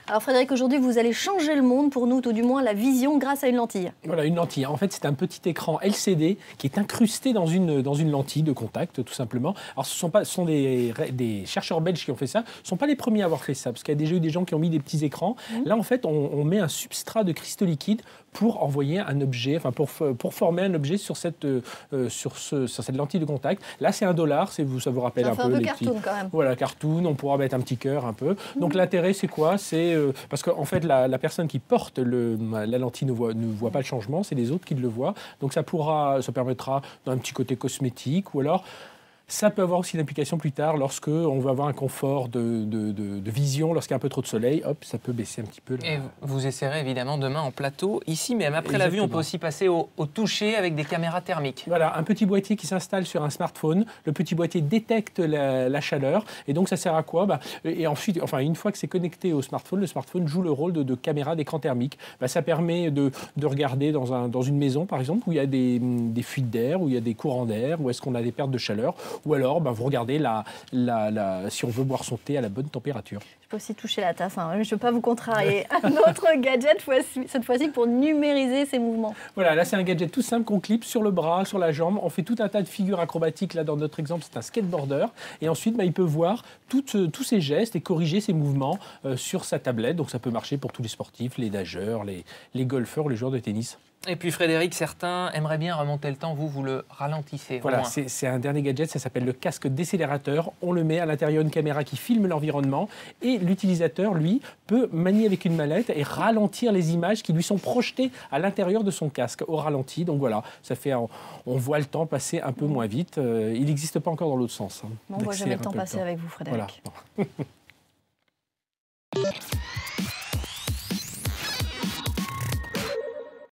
Alors Frédéric, aujourd'hui, vous allez changer le monde pour nous, tout du moins la vision, grâce à une lentille. Voilà, une lentille. En fait, c'est un petit écran LCD qui est incrusté dans une lentille de contact, tout simplement. Alors, ce sont des chercheurs belges qui ont fait ça. Ce ne sont pas les premiers à avoir fait ça, parce qu'il y a déjà eu des gens qui ont mis des petits écrans. Là, en fait, on met un substrat de cristaux liquides pour envoyer un objet, enfin pour former un objet sur cette lentille de contact. Là, c'est $1. Ça vous rappelle un peu les cartoon, petits. Quand même. Voilà, cartoon. On pourra mettre un petit cœur un peu. Donc l'intérêt, c'est quoi? C'est parce qu'en fait, la personne qui porte la lentille ne voit pas le changement. C'est les autres qui le voient. Donc ça permettra d'un petit côté cosmétique, ou alors ça peut avoir aussi une application plus tard lorsque on veut avoir un confort de vision, lorsqu'il y a un peu trop de soleil, hop, ça peut baisser un petit peu. Et vous essaierez évidemment demain en plateau, ici, mais après la vue, on peut aussi passer au toucher avec des caméras thermiques. Voilà, un petit boîtier qui s'installe sur un smartphone. Le petit boîtier détecte la chaleur, et donc ça sert à quoi? Et ensuite, enfin, une fois que c'est connecté au smartphone, le smartphone joue le rôle de caméra d'écran thermique. Ça permet de regarder dans une maison, par exemple, où il y a des fuites d'air, où il y a des courants d'air, où est-ce qu'on a des pertes de chaleur. Ou alors, vous regardez si on veut boire son thé à la bonne température. Je peux aussi toucher la tasse, hein. Je ne veux pas vous contrarier. Un autre gadget, cette fois-ci, pour numériser ces mouvements. Voilà, là, c'est un gadget tout simple qu'on clip sur le bras, sur la jambe. On fait tout un tas de figures acrobatiques. Là, dans notre exemple, c'est un skateboarder. Et ensuite, il peut voir tous ses gestes et corriger ses mouvements sur sa tablette. Donc, ça peut marcher pour tous les sportifs, les nageurs, les golfeurs, les joueurs de tennis. Et puis Frédéric, certains aimeraient bien remonter le temps, vous le ralentissez. Voilà, c'est un dernier gadget, ça s'appelle le casque décélérateur. On le met à l'intérieur d'une caméra qui filme l'environnement et l'utilisateur, lui, peut manier avec une mallette et ralentir les images qui lui sont projetées à l'intérieur de son casque au ralenti. Donc voilà, ça fait, on voit le temps passer un peu moins vite. Il n'existe pas encore dans l'autre sens. On ne voit jamais le temps passer avec vous, Frédéric. Voilà.